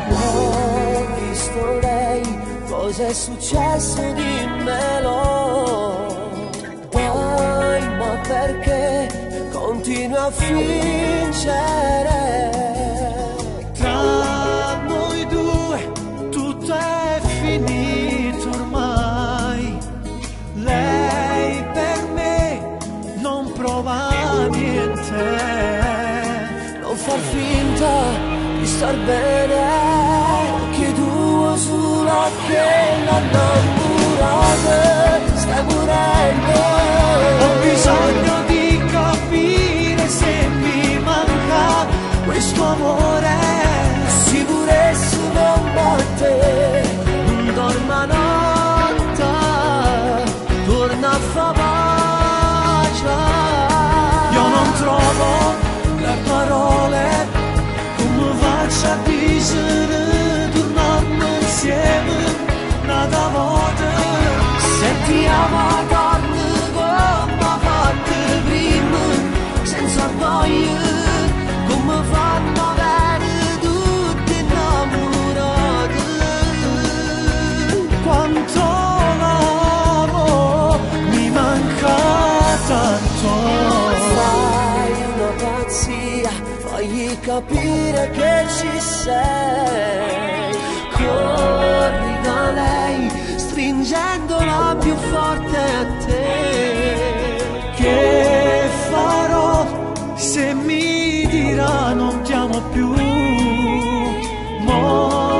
Ho visto lei, cosa è successo dimmelo. Dai, ma perché continua a fingere? Tra noi due tutto è finito ormai. Lei per me non prova niente. Non far finta di star bene, chiedo solo che la innamorata stai morendo. Ho bisogno di capire se mi manca questo amore. Sicurezza non batte, non dorma notte, torna a fa pace. Io non trovo le parole, come faccio a dire torniamo insieme un'altra volta. Sentiamo carne come fatte prima, senza orgoglio, come fanno bene tutti innamorati. Quanto l'amo, mi manca tanto. Fai una pazzia, fagli capire che ci sei. Corri da lei, stringendola più forte a te. Che farò se mi dirà non ti amo più?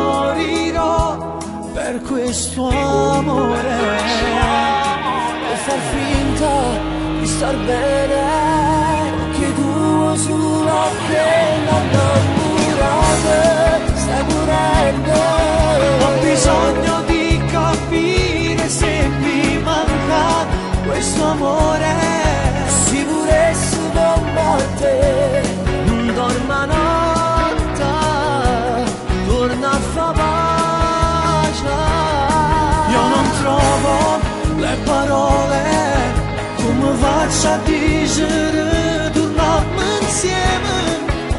Morirò per questo amore. Non far finta di star bene, chiedo solo che la innamorata stai morendo. Ho bisogno di capire se mi manca questo amore. Sicurezza non batte, non dorma notte, torna a fa pace. Io non trovo le parole, come faccio a dire torniamo insieme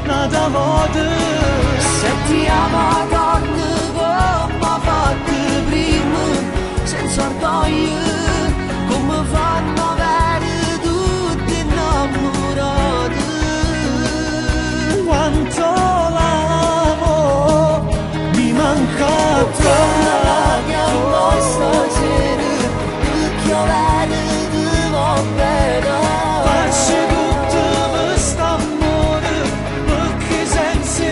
un'altra volta. Sentiamo carne come fatte prima, senza orgoglio, come fanno bene tutti innamorati. Quanto l'amo, mi manca Torna che a noi tanto. stasera, perché io vedo di va bene. Faccio tutto questo amore, perché senza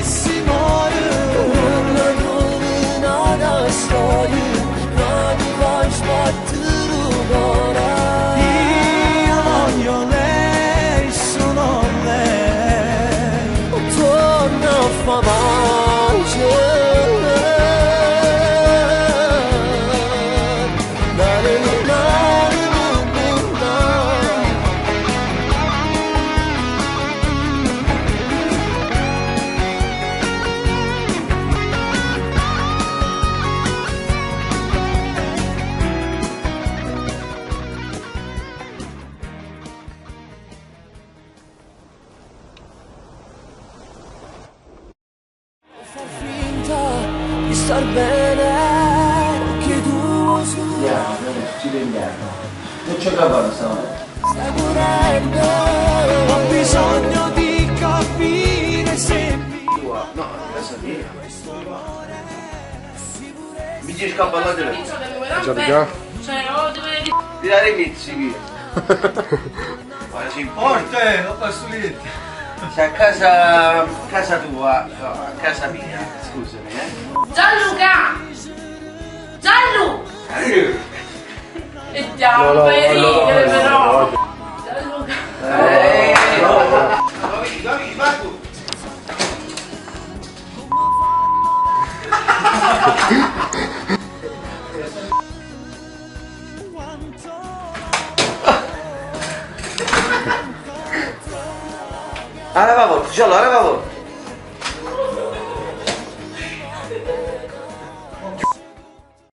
si muore. Una rovinata storia, non ti vuoi sbattere il cuore. Io voglio lei, sono lei. Torna a fa pace. Far finta di star bene, chiedo solo Ci prendiamo. Non c'è cavallo stavolta. stai morendo. Ho bisogno di capire se mi No, casa mia. Mi dici scappa la tele. Già. Tirare i pizzi via. Ma si importa, non posso niente. Se a casa tua, no, a casa mia, scusami, Gianluca! Gianlu! E stiamo No, per ridere no, però! no. Gianluca! Dammi, Marco! Allora, va, giallo, allora, va.